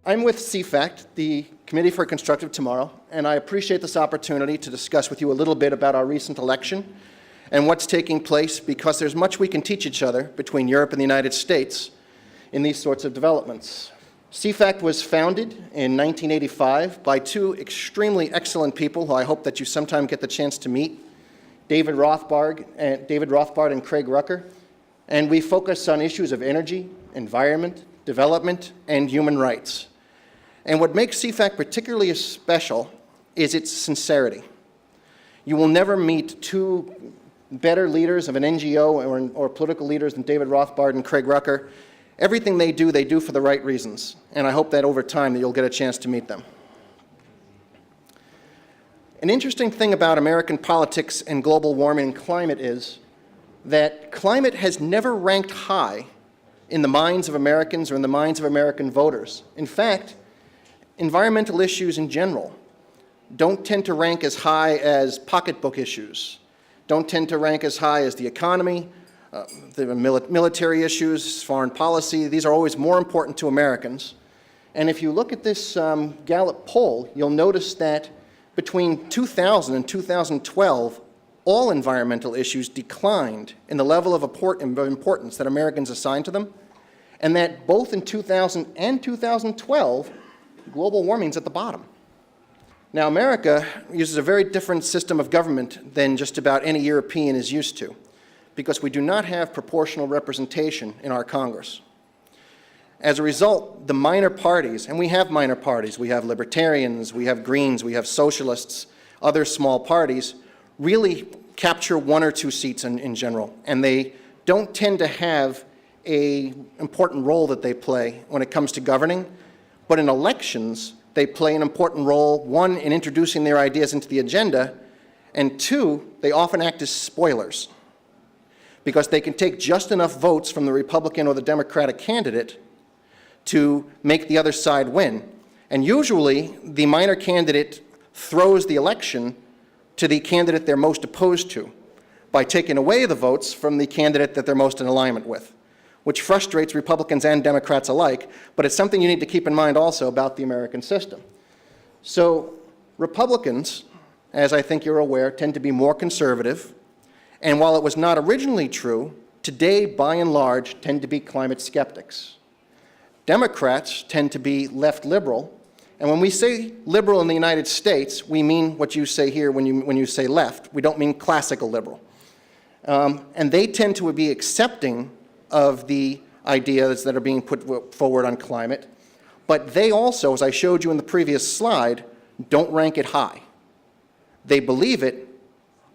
I'm with CFACT, the Committee for a Constructive Tomorrow, and I appreciate this opportunity to discuss with you a little bit about our recent election and what's taking place, because there's much we can teach each other between Europe and the United States in these sorts of developments. CFACT was founded in 1985 by two extremely excellent people who I hope that you sometime get the chance to meet, David Rothbard and Craig Rucker, and we focus on issues of energy, environment, development, and human rights. And what makes CFACT particularly special is its sincerity. You will never meet two better leaders of an NGO or political leaders than David Rothbard and Craig Rucker. Everything they do for the right reasons, and I hope that over time that you'll get a chance to meet them. An interesting thing about American politics and global warming and climate is that climate has never ranked high in the minds of Americans or in the minds of American voters. In fact, environmental issues in general don't tend to rank as high as pocketbook issues, don't tend to rank as high as the economy, the military issues, foreign policy. These are always more important to Americans. And if you look at this Gallup poll, you'll notice that between 2000 and 2012, all environmental issues declined in the level of importance that Americans assigned to them, and that both in 2000 and 2012, global warming's at the bottom. Now, America uses a very different system of government than just about any European is used to, because we do not have proportional representation in our Congress. As a result, the minor parties, and we have minor parties, we have libertarians, we have Greens, we have socialists, other small parties, really capture one or two seats in general, and they don't tend to have an important role that they play when it comes to governing, but in elections, they play an important role, one, in introducing their ideas into the agenda, and two, they often act as spoilers, because they can take just enough votes from the Republican or the Democratic candidate to make the other side win. And usually, the minor candidate throws the election to the candidate they're most opposed to by taking away the votes from the candidate that they're most in alignment with, which frustrates Republicans and Democrats alike, but it's something you need to keep in mind also about the American system. So Republicans, as I think you're aware, tend to be more conservative, and while it was not originally true, today, by and large, tend to be climate skeptics. Democrats tend to be left liberal, and when we say liberal in the United States, we mean what you say here when you say left. We don't mean classical liberal. And they tend to be accepting of the ideas that are being put forward on climate, but they also, as I showed you in the previous slide, don't rank it high. They believe it,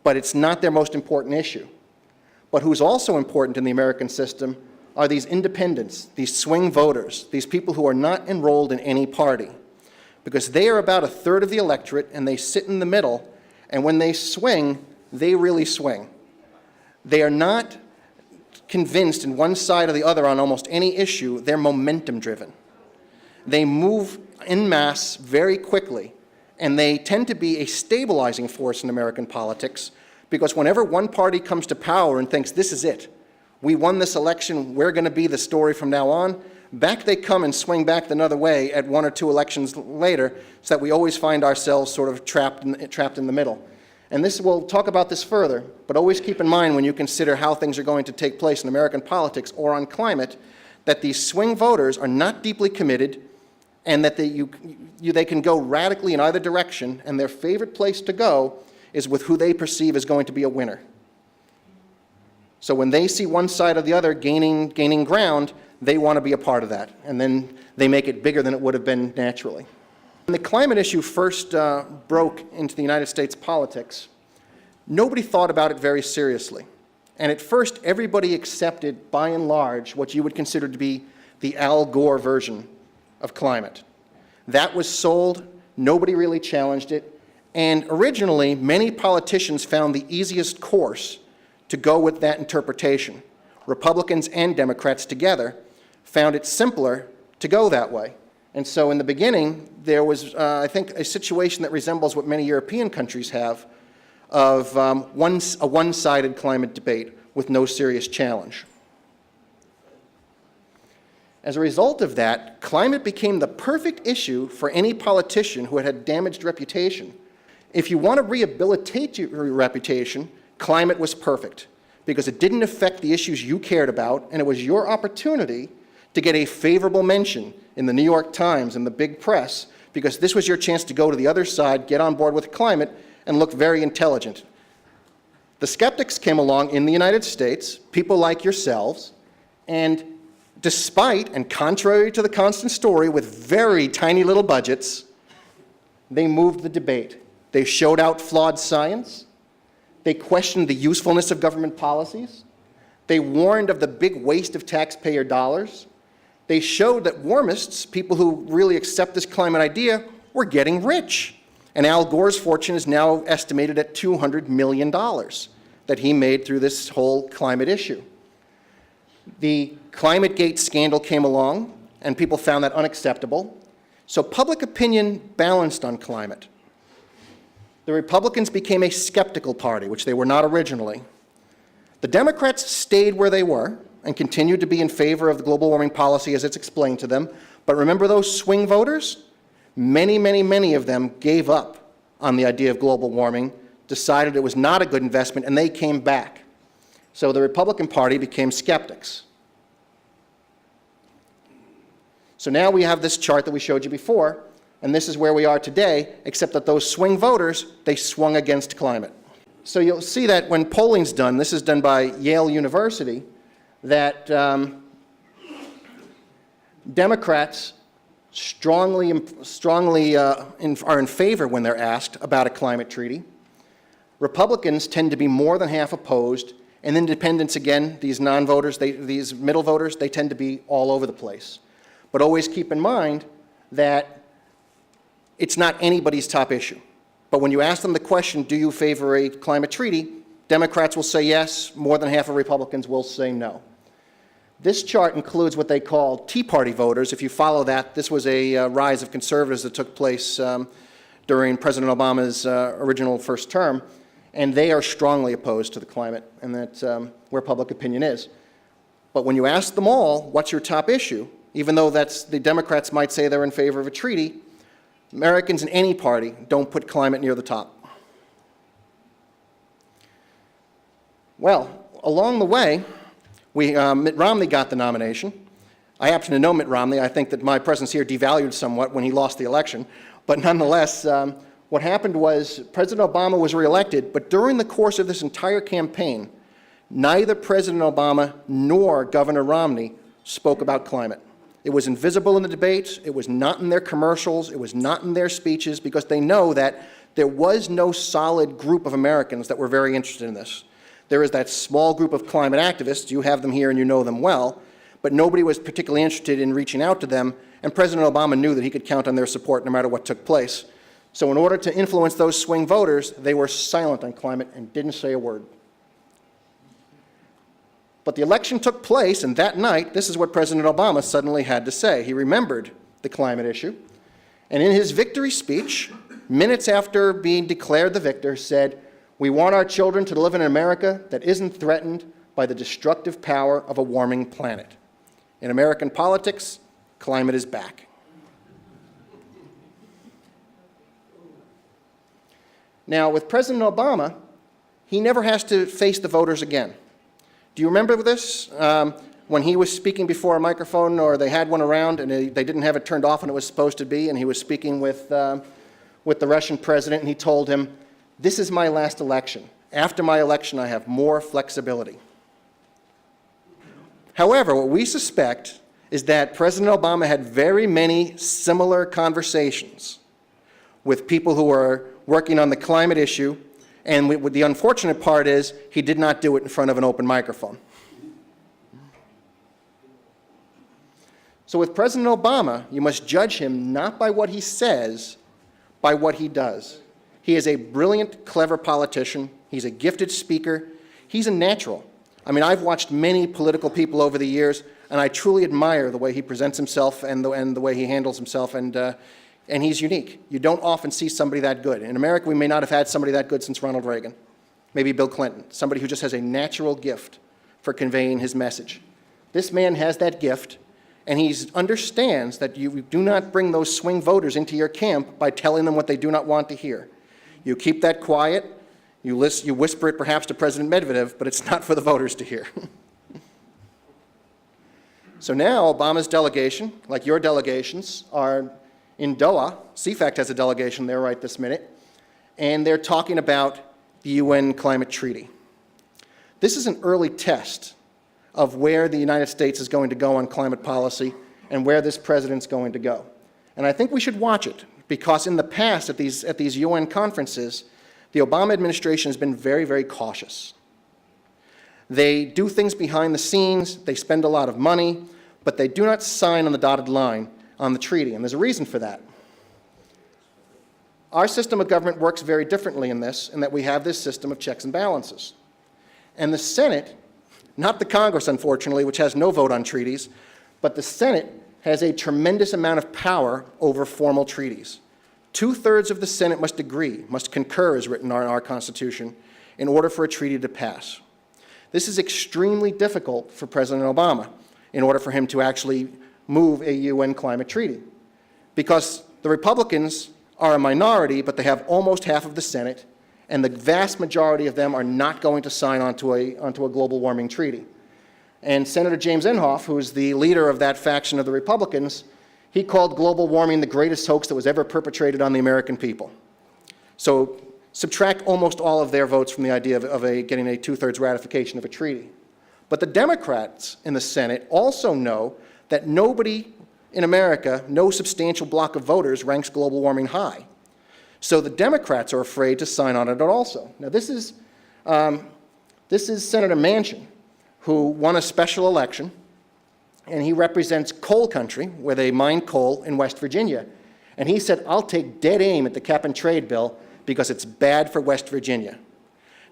but it's not their most important issue. But who's also important in the American system are these independents, these swing voters, these people who are not enrolled in any party, because they are about a third of the electorate and they sit in the middle, and when they swing, they really swing. They are not convinced in one side or the other on almost any issue. They're momentum driven. They move en masse very quickly, and they tend to be a stabilizing force in American politics, because whenever one party comes to power and thinks this is it, we won this election, we're going to be the story from now on, back they come and swing back another way at one or two elections later, so that we always find ourselves sort of trapped in the middle. And we'll talk about this further, but always keep in mind when you consider how things are going to take place in American politics or on climate, that these swing voters are not deeply committed, and that they can go radically in either direction, and their favorite place to go is with who they perceive as going to be a winner. So when they see one side or the other gaining ground, they want to be a part of that, and then they make it bigger than it would have been naturally. When the climate issue first broke into the United States politics, nobody thought about it very seriously. And at first, everybody accepted, by and large, what you would consider to be the Al Gore version of climate. That was sold, nobody really challenged it, and originally, many politicians found the easiest course to go with that interpretation. Republicans and Democrats together found it simpler to go that way. And so in the beginning, there was, I think, a situation that resembles what many European countries have of a one-sided climate debate with no serious challenge. As a result of that, climate became the perfect issue for any politician who had had damaged reputation. If you want to rehabilitate your reputation, climate was perfect because it didn't affect the issues you cared about, and it was your opportunity to get a favorable mention in the New York Times and the big press, because this was your chance to go to the other side, get on board with climate, and look very intelligent. The skeptics came along in the United States, people like yourselves, and despite and contrary to the constant story with very tiny little budgets, they moved the debate. They showed out flawed science. They questioned the usefulness of government policies. They warned of the big waste of taxpayer dollars. They showed that warmists, people who really accept this climate idea, were getting rich. And Al Gore's fortune is now estimated at $200 million that he made through this whole climate issue. The ClimateGate scandal came along, and people found that unacceptable. So public opinion balanced on climate. The Republicans became a skeptical party, which they were not originally. The Democrats stayed where they were and continued to be in favor of the global warming policy as it's explained to them. But remember those swing voters? Many, many, many of them gave up on the idea of global warming, decided it was not a good investment, and they came back. So the Republican Party became skeptics. So now we have this chart that we showed you before, and this is where we are today, except that those swing voters, they swung against climate. So you'll see that when polling's done, this is done by Yale University, that Democrats strongly are in favor when they're asked about a climate treaty. Republicans tend to be more than half opposed, and independents, again, these non-voters, these middle voters, they tend to be all over the place. But always keep in mind that it's not anybody's top issue. But when you ask them the question, do you favor a climate treaty, Democrats will say yes, more than half of Republicans will say no. This chart includes what they call Tea Party voters. If you follow that, this was a rise of conservatives that took place during President Obama's original first term, and they are strongly opposed to the climate, and that's where public opinion is. But when you ask them all, what's your top issue, even though the Democrats might say they're in favor of a treaty, Americans in any party don't put climate near the top. Well, along the way, Mitt Romney got the nomination. I happen to know Mitt Romney. I think that my presence here devalued somewhat when he lost the election. But nonetheless, what happened was President Obama was reelected, but during the course of this entire campaign, neither President Obama nor Governor Romney spoke about climate. It was invisible in the debates. It was not in their commercials. It was not in their speeches, because they know that there was no solid group of Americans that were very interested in this. There is that small group of climate activists. You have them here and you know them well, but nobody was particularly interested in reaching out to them, and President Obama knew that he could count on their support no matter what took place. So in order to influence those swing voters, they were silent on climate and didn't say a word. But the election took place, and that night, this is what President Obama suddenly had to say. He remembered the climate issue, and in his victory speech, minutes after being declared the victor, said, "We want our children to live in an America that isn't threatened by the destructive power of a warming planet. In American politics, climate is back." Now, with President Obama, he never has to face the voters again. Do you remember this? When he was speaking before a microphone, or they had one around and they didn't have it turned off when it was supposed to be, and he was speaking with the Russian president, and he told him, "This is my last election. After my election, I have more flexibility." However, what we suspect is that President Obama had very many similar conversations with people who were working on the climate issue, and the unfortunate part is he did not do it in front of an open microphone. So with President Obama, you must judge him not by what he says, by what he does. He is a brilliant, clever politician. He's a gifted speaker. He's a natural. I mean, I've watched many political people over the years, and I truly admire the way he presents himself and the way he handles himself, and he's unique. You don't often see somebody that good. In America, we may not have had somebody that good since Ronald Reagan, maybe Bill Clinton, somebody who just has a natural gift for conveying his message. This man has that gift, And he understands that you do not bring those swing voters into your camp by telling them what they do not want to hear. You keep that quiet, you whisper it perhaps to President Medvedev, but it's not for the voters to hear. So now Obama's delegation, like your delegations, are in Doha. CFAC has a delegation there right this minute, and they're talking about the UN climate treaty. This is an early test of where the United States is going to go on climate policy and where this president's going to go. And I think we should watch it, because in the past at these UN conferences, the Obama administration has been very, very cautious. They do things behind the scenes, they spend a lot of money, but they do not sign on the dotted line on the treaty, and there's a reason for that. Our system of government works very differently in that we have this system of checks and balances. And the Senate, not the Congress, unfortunately, which has no vote on treaties, but the Senate has a tremendous amount of power over formal treaties. 2/3 of the Senate must agree, must concur, as written in our Constitution, in order for a treaty to pass. This is extremely difficult for President Obama in order for him to actually move a UN climate treaty, because the Republicans are a minority, but they have almost half of the Senate, and the vast majority of them are not going to sign onto a global warming treaty. And Senator James Inhofe, who is the leader of that faction of the Republicans, he called global warming the greatest hoax that was ever perpetrated on the American people. So subtract almost all of their votes from the idea of getting a 2/3 ratification of a treaty. But the Democrats in the Senate also know that nobody in America, no substantial block of voters, ranks global warming high. So the Democrats are afraid to sign on it also. Now this is Senator Manchin, who won a special election, and he represents coal country, where they mine coal in West Virginia. And he said, I'll take dead aim at the cap and trade bill because it's bad for West Virginia.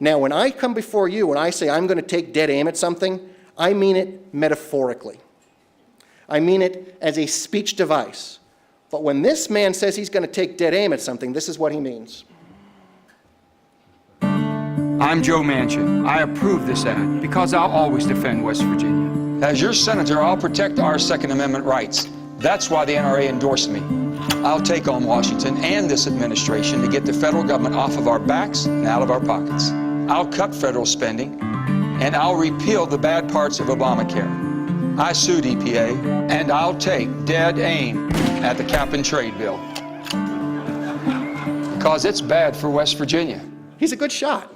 Now, when I come before you and I say I'm going to take dead aim at something, I mean it metaphorically. I mean it as a speech device. But when this man says he's going to take dead aim at something, this is what he means. I'm Joe Manchin. I approve this act because I'll always defend West Virginia. As your senator, I'll protect our Second Amendment rights. That's why the NRA endorsed me. I'll take on Washington and this administration to get the federal government off of our backs and out of our pockets. I'll cut federal spending, and I'll repeal the bad parts of Obamacare. I sued EPA, and I'll take dead aim at the cap and trade bill, because it's bad for West Virginia. He's a good shot.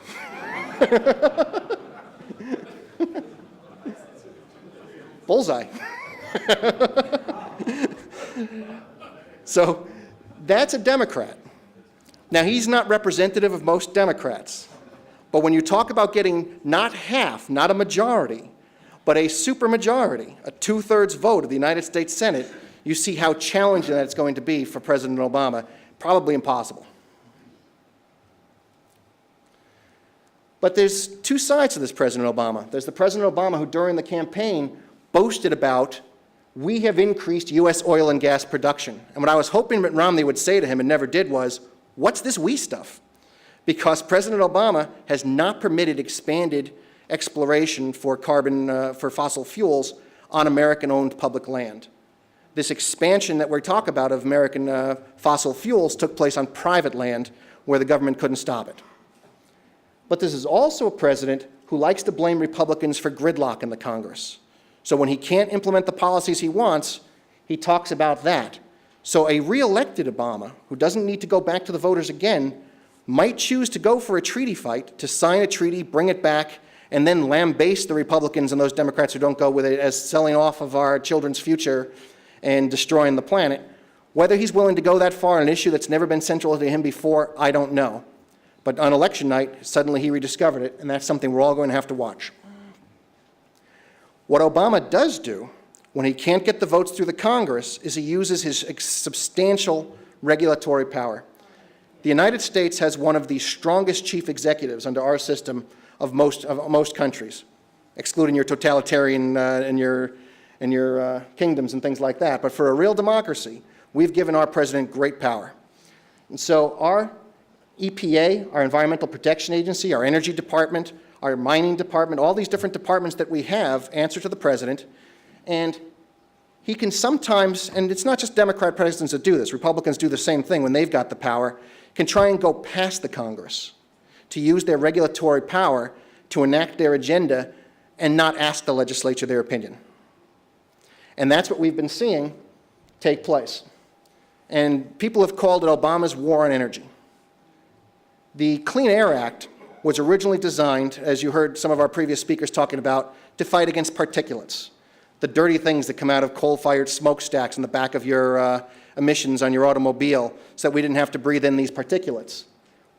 Bullseye. So that's a Democrat. Now, he's not representative of most Democrats. But when you talk about getting not half, not a majority, but a supermajority, a 2/3 vote of the United States Senate, you see how challenging that's going to be for President Obama. Probably impossible. But there's two sides to this President Obama. There's the President Obama who, during the campaign, boasted about, we have increased U.S. oil and gas production. And what I was hoping Mitt Romney would say to him and never did was, what's this we stuff? Because President Obama has not permitted expanded exploration for for fossil fuels on American-owned public land. This expansion that we talk about of American fossil fuels took place on private land where the government couldn't stop it. But this is also a president who likes to blame Republicans for gridlock in the Congress. So when he can't implement the policies he wants, he talks about that. So a re-elected Obama, who doesn't need to go back to the voters again, might choose to go for a treaty fight, to sign a treaty, bring it back, and then lambaste the Republicans and those Democrats who don't go with it as selling off of our children's future and destroying the planet. Whether he's willing to go that far on an issue that's never been central to him before, I don't know. But on election night, suddenly he rediscovered it, and that's something we're all going to have to watch. What Obama does do, when he can't get the votes through the Congress, is he uses his substantial regulatory power. The United States has one of the strongest chief executives under our system of most countries, excluding your totalitarian and your kingdoms and things like that. But for a real democracy, we've given our president great power. And so our EPA, our Environmental Protection Agency, our Energy Department, our Mining Department, all these different departments that we have answer to the president. And he can sometimes, and it's not just Democrat presidents that do this, Republicans do the same thing when they've got the power, can try and go past the Congress to use their regulatory power to enact their agenda and not ask the legislature their opinion. And that's what we've been seeing take place. And people have called it Obama's war on energy. The Clean Air Act was originally designed, as you heard some of our previous speakers talking about, to fight against particulates, the dirty things that come out of coal-fired smokestacks in the back of your emissions on your automobile, so that we didn't have to breathe in these particulates.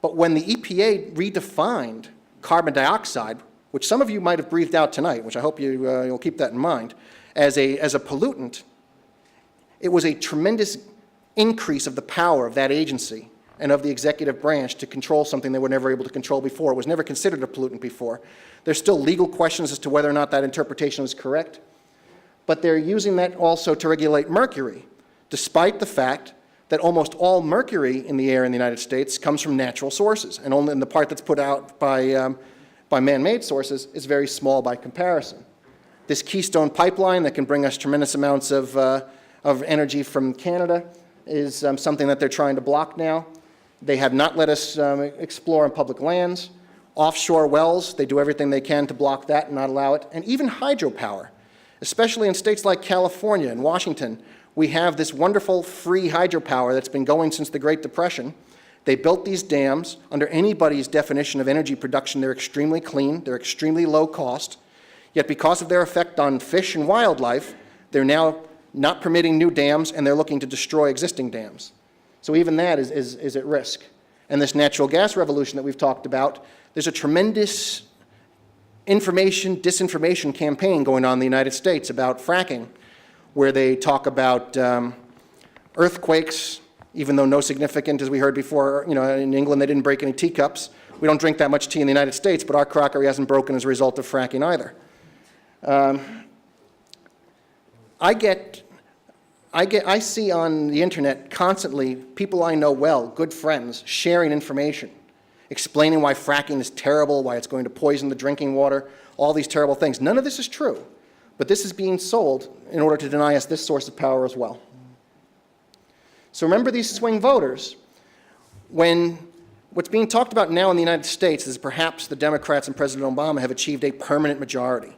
But when the EPA redefined carbon dioxide, which some of you might have breathed out tonight, which I hope you'll keep that in mind, as a pollutant, it was a tremendous increase of the power of that agency and of the executive branch to control something they were never able to control before. It was never considered a pollutant before. There's still legal questions as to whether or not that interpretation was correct, but they're using that also to regulate mercury, despite the fact that almost all mercury in the air in the United States comes from natural sources, and only in the part that's put out by man-made sources is very small by comparison. This Keystone pipeline that can bring us tremendous amounts of energy from Canada is something that they're trying to block now. They have not let us explore on public lands. Offshore wells, they do everything they can to block that and not allow it. And even hydropower, especially in states like California and Washington, we have this wonderful free hydropower that's been going since the Great Depression. They built these dams. Under anybody's definition of energy production, they're extremely clean, they're extremely low cost. Yet because of their effect on fish and wildlife, they're now not permitting new dams, and they're looking to destroy existing dams. So even that is at risk. And this natural gas revolution that we've talked about, there's a tremendous information, disinformation campaign going on in the United States about fracking, where they talk about earthquakes, even though no significant, as we heard before, in England they didn't break any teacups. We don't drink that much tea in the United States, but our crockery hasn't broken as a result of fracking either. I see on the internet constantly people I know well, good friends, sharing information, explaining why fracking is terrible, why it's going to poison the drinking water, all these terrible things. None of this is true, but this is being sold in order to deny us this source of power as well. So remember these swing voters. When what's being talked about now in the United States is perhaps the Democrats and President Obama have achieved a permanent majority,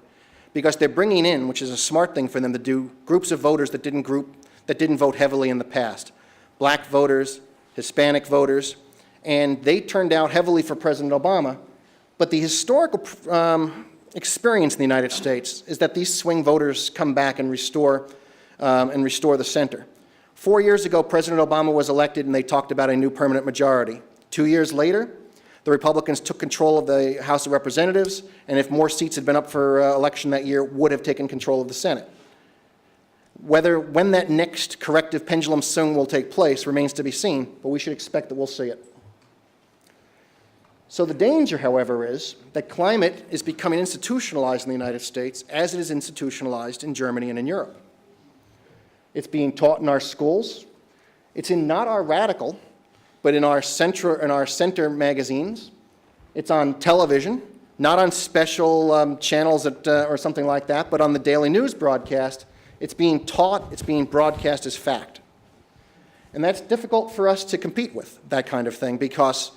because they're bringing in, which is a smart thing for them to do, groups of voters that didn't vote heavily in the past. Black voters, Hispanic voters, and they turned out heavily for President Obama. But the historical experience in the United States is that these swing voters come back and restore the center. 4 years ago, President Obama was elected, and they talked about a new permanent majority. 2 years later, the Republicans took control of the House of Representatives, and if more seats had been up for election that year, would have taken control of the Senate. When that next corrective pendulum swing will take place remains to be seen, but we should expect that we'll see it. So the danger, however, is that climate is becoming institutionalized in the United States as it is institutionalized in Germany and in Europe. It's being taught in our schools. It's in not our radical, but in our center magazines. It's on television, not on special channels or something like that, but on the daily news broadcast. It's being taught, it's being broadcast as fact. And that's difficult for us to compete with, that kind of thing, because,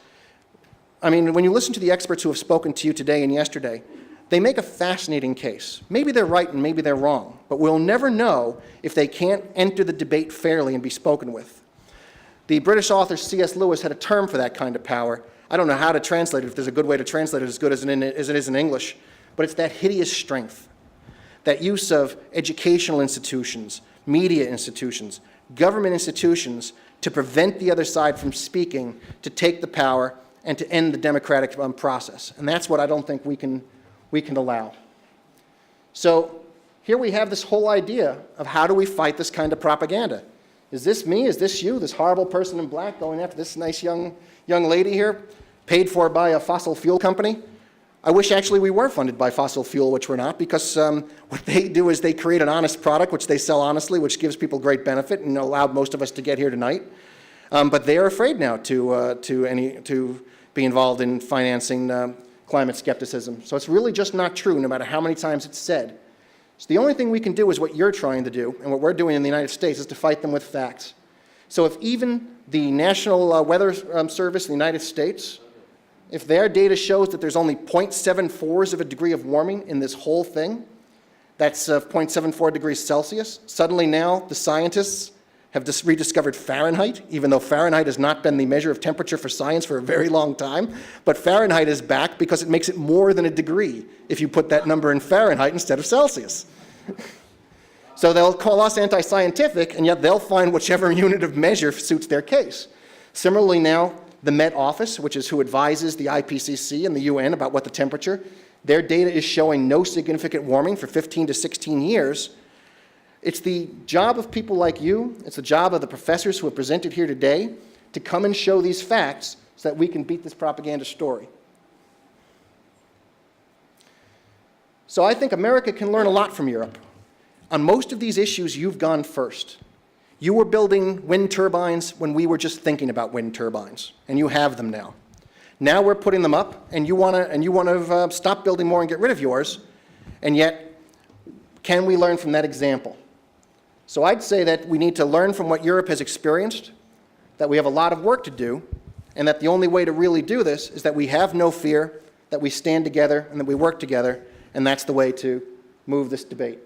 when you listen to the experts who have spoken to you today and yesterday, they make a fascinating case. Maybe they're right and maybe they're wrong, but we'll never know if they can't enter the debate fairly and be spoken with. The British author C.S. Lewis had a term for that kind of power. I don't know how to translate it, if there's a good way to translate it as good as it is in English, but it's that hideous strength, that use of educational institutions, media institutions, government institutions to prevent the other side from speaking, to take the power, and to end the democratic process. And that's what I don't think we can allow. So here we have this whole idea of how do we fight this kind of propaganda. Is this me? Is this you, this horrible person in black going after this nice young lady here, paid for by a fossil fuel company? I wish actually we were funded by fossil fuel, which we're not, because what they do is they create an honest product, which they sell honestly, which gives people great benefit and allowed most of us to get here tonight. But they are afraid now to be involved in financing climate skepticism. So it's really just not true, no matter how many times it's said. So the only thing we can do is what you're trying to do, and what we're doing in the United States is to fight them with facts. So if even the National Weather Service in the United States, if their data shows that there's only 0.74s of a degree of warming in this whole thing, that's 0.74 degrees Celsius, suddenly now the scientists have just rediscovered Fahrenheit, even though Fahrenheit has not been the measure of temperature for science for a very long time. But Fahrenheit is back because it makes it more than a degree if you put that number in Fahrenheit instead of Celsius. So they'll call us anti-scientific, and yet they'll find whichever unit of measure suits their case. Similarly now, the Met Office, which is who advises the IPCC and the UN about what the temperature, their data is showing no significant warming for 15 to 16 years. It's the job of people like you, it's the job of the professors who have presented here today to come and show these facts so that we can beat this propaganda story. So I think America can learn a lot from Europe. On most of these issues, you've gone first. You were building wind turbines when we were just thinking about wind turbines, and you have them now. Now we're putting them up, and you want to stop building more and get rid of yours, and yet, can we learn from that example? So I'd say that we need to learn from what Europe has experienced, that we have a lot of work to do, and that the only way to really do this is that we have no fear, that we stand together, and that we work together, and that's the way to move this debate.